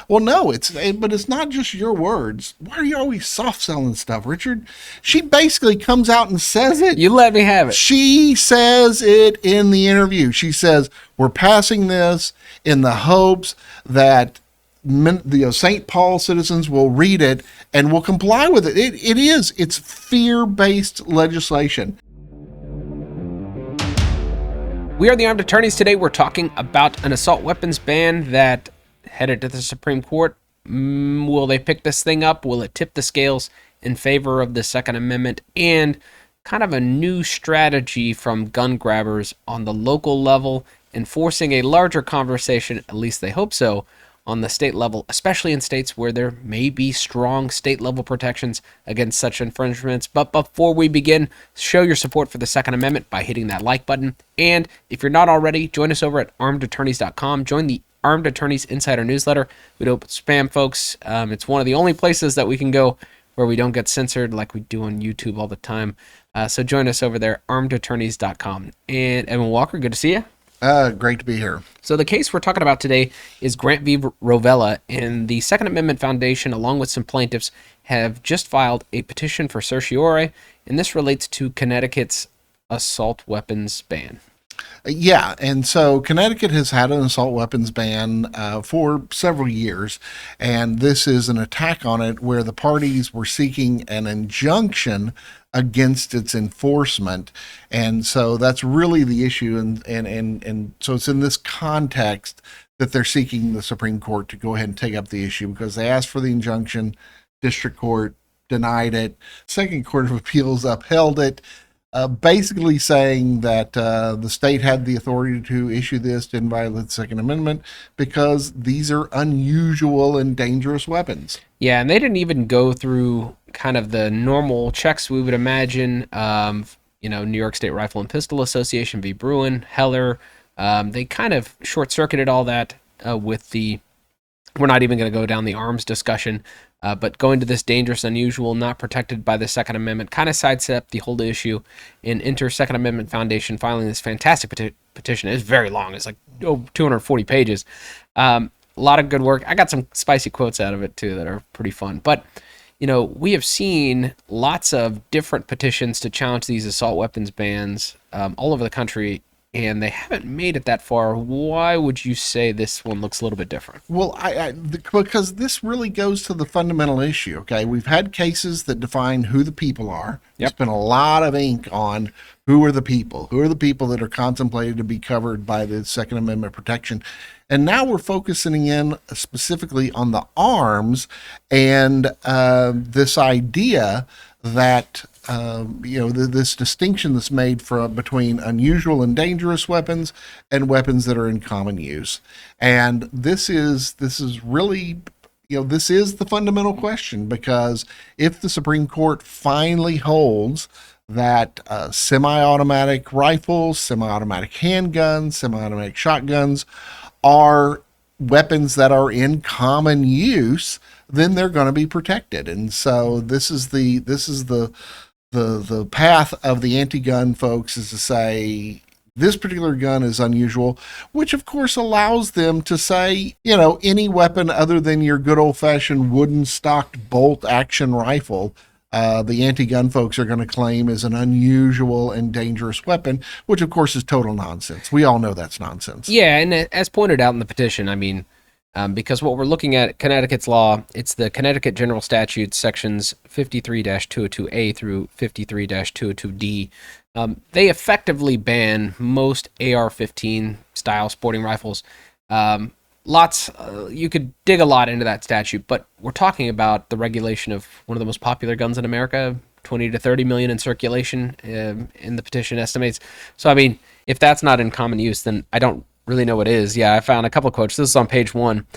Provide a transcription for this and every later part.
Well, no, but it's not just your words. Why are you always soft selling stuff, Richard? She basically comes out and says it. You let me have it. She says it in the interview. She says, we're passing this in the hopes that the St. Paul citizens will read it and will comply with it. It's fear-based legislation. We are the Armed Attorneys. Today we're talking about an assault weapons ban that headed to the Supreme Court. Will they pick this thing up? Will it tip the scales in favor of the Second Amendment? And kind of a new strategy from gun grabbers on the local level, enforcing a larger conversation, at least they hope so, on the state level, especially in states where there may be strong state-level protections against such infringements. But before we begin, show your support for the Second Amendment by hitting that like button. And if you're not already, join us over at armedattorneys.com. Join the Armed Attorneys Insider newsletter. We don't spam, folks. It's one of the only places that we can go where we don't get censored like we do on YouTube all the time. So join us over there, armedattorneys.com. And Edwin Walker, good to see you. Great to be here. So the case we're talking about today is Grant v. Rovella, and the Second Amendment Foundation, along with some plaintiffs, have just filed a petition for certiorari, and this relates to Connecticut's assault weapons ban. Yeah, and so Connecticut has had an assault weapons ban for several years, and this is an attack on it where the parties were seeking an injunction against its enforcement. And so that's really the issue, and so it's in this context that they're seeking the Supreme Court to go ahead and take up the issue, because they asked for the injunction, district court denied it, Second Court of Appeals upheld it, basically saying that the state had the authority to issue this, didn't violate the Second Amendment, because these are unusual and dangerous weapons. Yeah, and they didn't even go through kind of the normal checks we would imagine. New York State Rifle and Pistol Association v. Bruin, Heller. They kind of short-circuited all that with the... We're not even going to go down the arms discussion, but going to this dangerous, unusual, not protected by the Second Amendment kind of sidestep the whole issue and enter Second Amendment Foundation filing this fantastic petition. It's very long. It's like 240 pages. A lot of good work. I got some spicy quotes out of it, too, that are pretty fun. But, we have seen lots of different petitions to challenge these assault weapons bans all over the country, and they haven't made it that far. Why would you say this one looks a little bit different? Well, because this really goes to the fundamental issue, okay? We've had cases that define who the people are. Yep. Spent a lot of ink on who are the people that are contemplated to be covered by the Second Amendment protection. And now we're focusing in specifically on the arms and this idea that this distinction that's made between unusual and dangerous weapons and weapons that are in common use. And this is really, this is the fundamental question, because if the Supreme Court finally holds that semi-automatic rifles, semi-automatic handguns, semi-automatic shotguns are weapons that are in common use, then they're going to be protected. And so this is the path of the anti-gun folks, is to say this particular gun is unusual, which of course allows them to say, any weapon other than your good old-fashioned wooden stocked bolt action rifle, the anti-gun folks are going to claim is an unusual and dangerous weapon, which of course is total nonsense. We all know that's nonsense. Yeah, and as pointed out in the petition, because what we're looking at, Connecticut's law, it's the Connecticut General Statutes, sections 53-202A through 53-202D. They effectively ban most AR-15 style sporting rifles. You could dig a lot into that statute, but we're talking about the regulation of one of the most popular guns in America, 20 to 30 million in circulation, in the petition estimates. So, if that's not in common use, then I don't really know what is. Yeah, I found a couple of quotes. This is on page 1.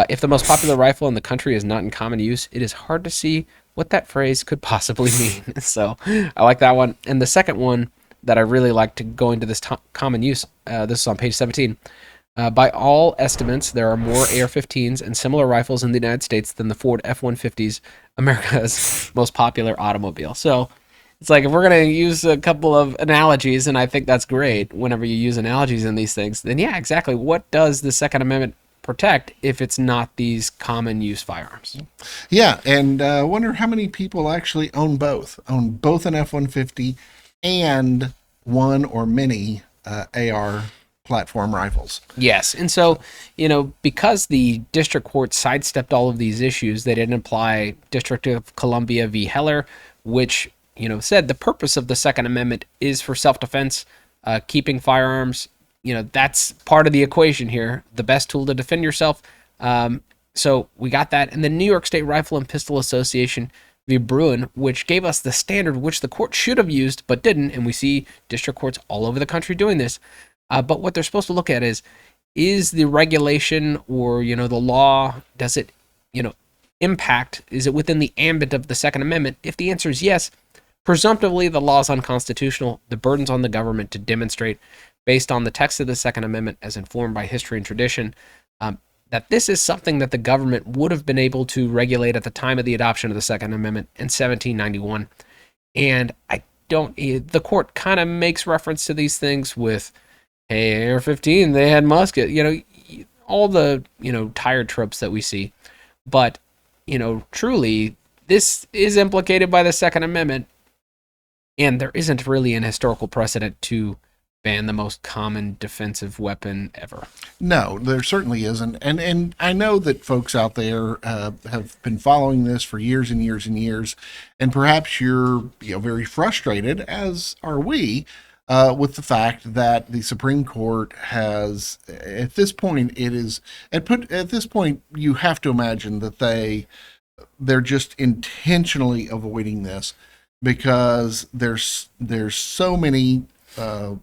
If the most popular rifle in the country is not in common use, it is hard to see what that phrase could possibly mean. So I like that one. And the second one that I really like to go into this common use, this is on page 17. By all estimates, there are more AR-15s and similar rifles in the United States than the Ford F-150s, America's most popular automobile. So it's like, if we're going to use a couple of analogies, and I think that's great whenever you use analogies in these things, then yeah, exactly. What does the Second Amendment protect if it's not these common use firearms. Yeah, and I wonder how many people actually own both an F-150 and one or many AR platform rifles. Yes. And so, because the district court sidestepped all of these issues, they didn't apply District of Columbia v. Heller, which, said the purpose of the Second Amendment is for self-defense, keeping firearms. That's part of the equation here, the best tool to defend yourself. So we got that. And the New York State Rifle and Pistol Association v. Bruin, which gave us the standard which the court should have used but didn't. And we see district courts all over the country doing this. But what they're supposed to look at is the regulation or, the law, does it, impact, is it within the ambit of the Second Amendment? If the answer is yes, presumptively the law is unconstitutional. The burden's on the government to demonstrate, based on the text of the Second Amendment as informed by history and tradition, that this is something that the government would have been able to regulate at the time of the adoption of the Second Amendment in 1791. And the court kind of makes reference to these things with, hey, AR-15, they had musket, all the, tired tropes that we see. But, truly, this is implicated by the Second Amendment, and there isn't really an historical precedent to ban the most common defensive weapon ever. No, there certainly isn't. And I know that folks out there have been following this for years and years and years, and perhaps you're very frustrated, as are we, with the fact that the Supreme Court has, at this point, you have to imagine that they're just intentionally avoiding this, because there's so many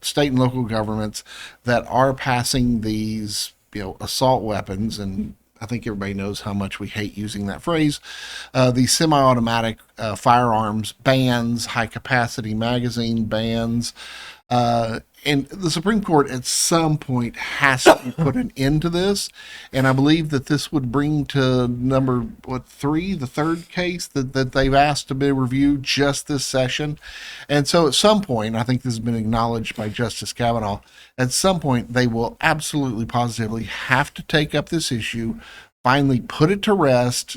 state and local governments that are passing these assault weapons, and I think everybody knows how much we hate using that phrase, these semi-automatic firearms bans, high-capacity magazine bans, and the Supreme Court at some point has to put an end to this, and I believe that this would bring to number, the third case that they've asked to be reviewed just this session. And so at some point, I think this has been acknowledged by Justice Kavanaugh, at some point they will absolutely positively have to take up this issue, finally put it to rest,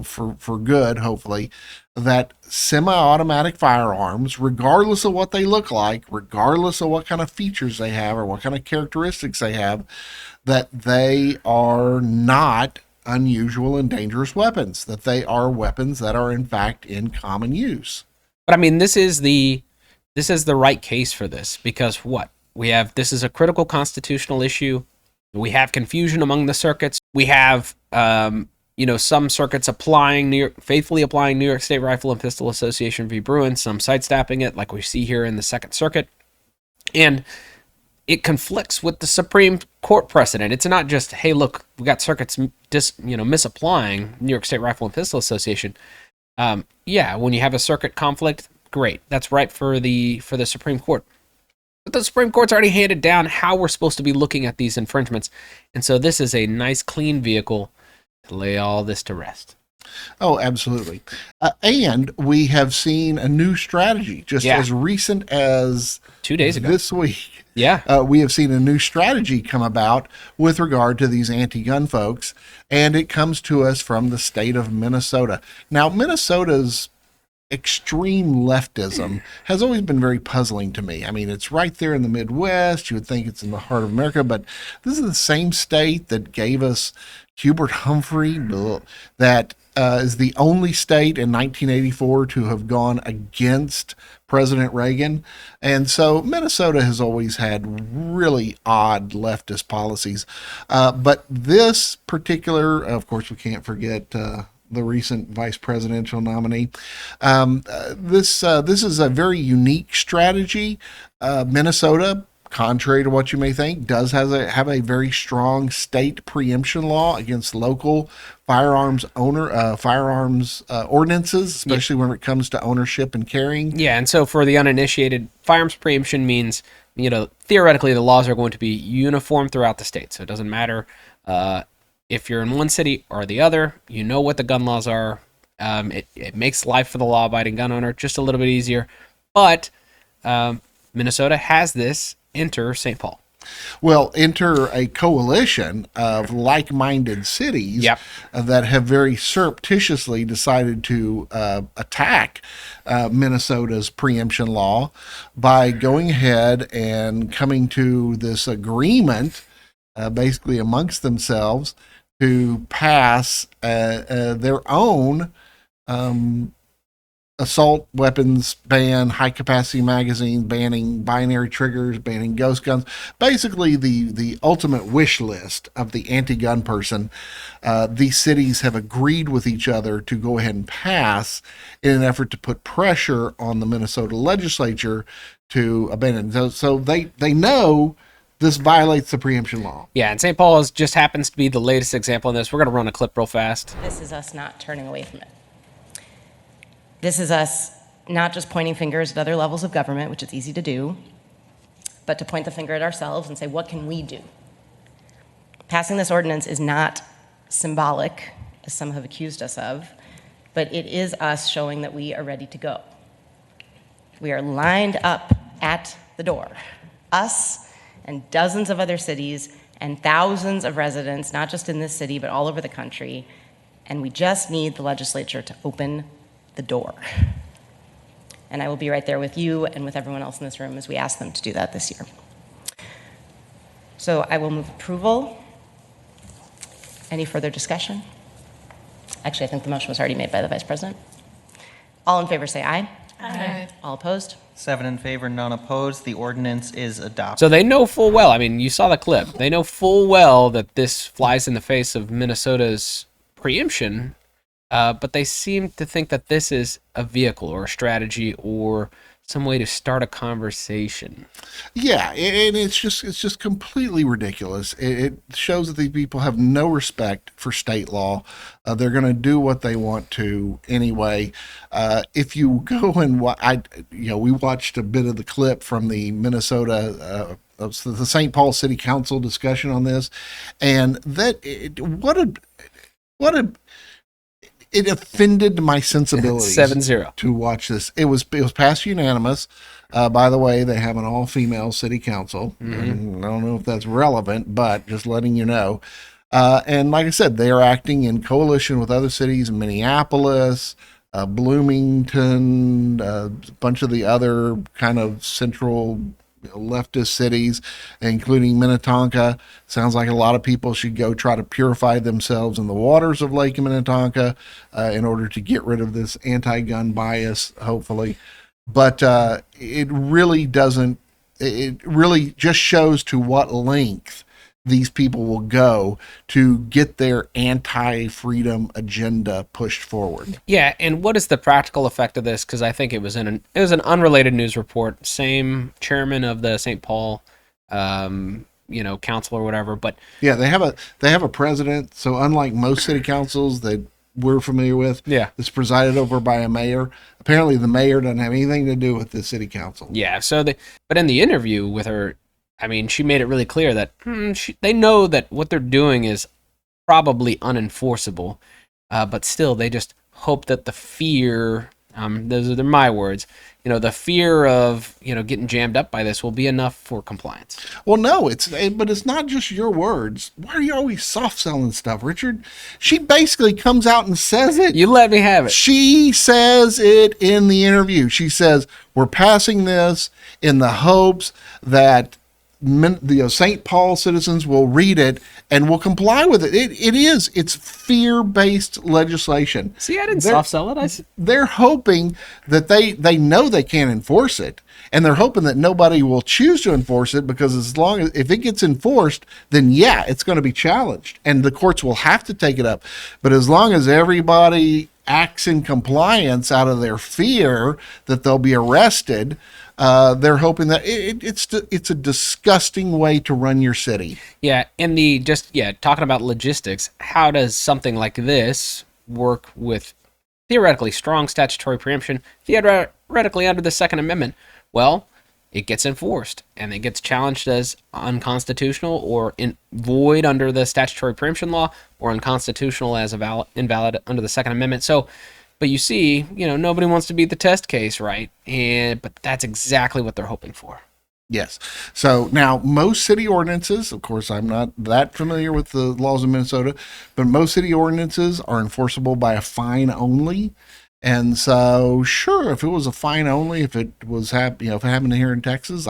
for good, hopefully, that semi-automatic firearms, regardless of what they look like, regardless of what kind of features they have or what kind of characteristics they have, that they are not unusual and dangerous weapons, that they are weapons that are in fact in common use. But I mean, this is the right case for this, because this is a critical constitutional issue. We have confusion among the circuits. We have some circuits faithfully applying New York State Rifle and Pistol Association v. Bruin, some sidestepping it, like we see here in the Second Circuit. And it conflicts with the Supreme Court precedent. It's not just, hey, look, we got circuits misapplying New York State Rifle and Pistol Association. When you have a circuit conflict, great. That's right for the Supreme Court. But the Supreme Court's already handed down how we're supposed to be looking at these infringements. And so this is a nice, clean vehicle to lay all this to rest. Oh, absolutely. And we have seen a new strategy as recent as 2 days ago. This week. Yeah. We have seen a new strategy come about with regard to these anti-gun folks, and it comes to us from the state of Minnesota. Now, Minnesota's extreme leftism has always been very puzzling to me. I mean, it's right there in the Midwest. You would think it's in the heart of America, but this is the same state that gave us Hubert Humphrey, that is the only state in 1984 to have gone against President Reagan. And so Minnesota has always had really odd leftist policies. But this particular, of course, we can't forget the recent vice presidential nominee. This is a very unique strategy. Minnesota, contrary to what you may think, does have a very strong state preemption law against local firearms ordinances, especially when it comes to ownership and carrying. Yeah, and so for the uninitiated, firearms preemption means, theoretically the laws are going to be uniform throughout the state. So it doesn't matter if you're in one city or the other, what the gun laws are. It makes life for the law-abiding gun owner just a little bit easier. But Minnesota has this. Enter St. Paul. Well, enter a coalition of like-minded cities Yep. that have very surreptitiously decided to attack Minnesota's preemption law by going ahead and coming to this agreement, basically amongst themselves, to pass their own assault weapons ban, high capacity magazines, banning binary triggers, banning ghost guns, basically the ultimate wish list of the anti-gun person. These cities have agreed with each other to go ahead and pass in an effort to put pressure on the Minnesota legislature to abandon. So they know this violates the preemption law. Yeah, and St. Paul just happens to be the latest example in this. We're going to run a clip real fast. This is us not turning away from it. This is us not just pointing fingers at other levels of government, which is easy to do, but to point the finger at ourselves and say, what can we do? Passing this ordinance is not symbolic, as some have accused us of, but it is us showing that we are ready to go. We are lined up at the door. Us and dozens of other cities and thousands of residents, not just in this city, but all over the country, and we just need the legislature to open the door. And I will be right there with you and with everyone else in this room as we ask them to do that this year. So I will move approval. Any further discussion? Actually, I think the motion was already made by the Vice President. All in favor say aye. Aye. All opposed? 7 in favor, none opposed. The ordinance is adopted. So they know full well, I mean, you saw the clip. They know full well that this flies in the face of Minnesota's preemption, but they seem to think that this is a vehicle or a strategy or some way to start a conversation. Yeah, and it's just completely ridiculous. It shows that these people have no respect for state law. They're going to do what they want to anyway. If you go and we watched a bit of the clip from the Minnesota, the St. Paul City Council discussion on this, and it offended my sensibilities 7-0 to watch this. It was passed unanimous. By the way, they have an all-female city council. And I don't know if that's relevant, but just letting you know. And like I said, they are acting in coalition with other cities in Minneapolis, Bloomington, a bunch of the other kind of central leftist cities, including Minnetonka. Sounds like a lot of people should go try to purify themselves in the waters of Lake Minnetonka in order to get rid of this anti-gun bias, hopefully. But it really doesn't, it really just shows to what length these people will go to get their anti-freedom agenda pushed forward. Yeah, and what is the practical effect of this? Because I think it was an unrelated news report. Same chairman of the St. Paul, council or whatever. But yeah, they have a president. So unlike most city councils that we're familiar with, yeah, it's presided over by a mayor. Apparently, the mayor doesn't have anything to do with the city council. Yeah. But in the interview with her, I mean, she made it really clear that they know that what they're doing is probably unenforceable, but still they just hope that the fear, those are my words, the fear of, getting jammed up by this will be enough for compliance. Well, no, but it's not just your words. Why are you always soft selling stuff, Richard? She basically comes out and says it. You let me have it. She says it in the interview. She says, we're passing this in the hopes that the St. Paul citizens will read it and will comply with it. It's fear-based legislation. See, I didn't soft sell it. They're hoping that they know they can't enforce it, and they're hoping that nobody will choose to enforce it, because if it gets enforced, then yeah, it's going to be challenged, and the courts will have to take it up. But as long as everybody acts in compliance out of their fear that they'll be arrested, they're hoping that it's a disgusting way to run your city. Yeah, and talking about logistics, how does something like this work with theoretically strong statutory preemption, theoretically under the Second Amendment? Well, it gets enforced, and it gets challenged as unconstitutional or void under the statutory preemption law, or unconstitutional as invalid under the Second Amendment. So, but you see, nobody wants to beat the test case, right? But that's exactly what they're hoping for. Yes. So now most city ordinances, of course, I'm not that familiar with the laws of Minnesota, but most city ordinances are enforceable by a fine only. And so, sure, if it was a fine only, if it was if it happened here in Texas,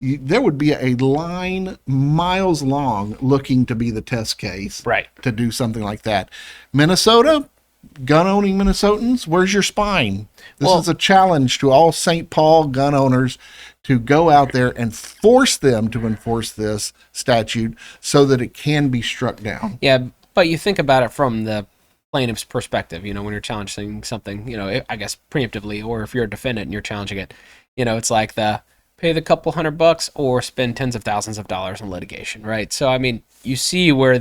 there would be a line miles long looking to be the test case, Right. to do something like that. Minnesota, gun owning Minnesotans, where's your spine? This is a challenge to all St. Paul gun owners to go out there and force them to enforce this statute so that it can be struck down. Yeah, but you think about it from the plaintiff's perspective, when you're challenging something, I guess preemptively, or if you're a defendant and you're challenging it, it's like pay the couple $100 or spend tens of thousands of dollars in litigation, right? So, I mean, you see where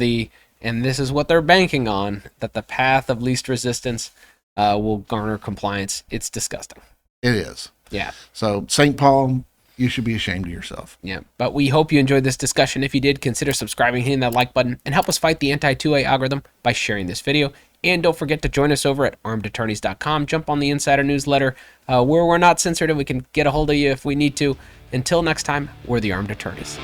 and this is what they're banking on, that the path of least resistance will garner compliance. It's disgusting. It is. Yeah. So, St. Paul, you should be ashamed of yourself. Yeah. But we hope you enjoyed this discussion. If you did, consider subscribing, hitting that like button, and help us fight the anti-2A algorithm by sharing this video. And don't forget to join us over at armedattorneys.com. Jump on the Insider newsletter where we're not censored and we can get a hold of you if we need to. Until next time, we're the Armed Attorneys.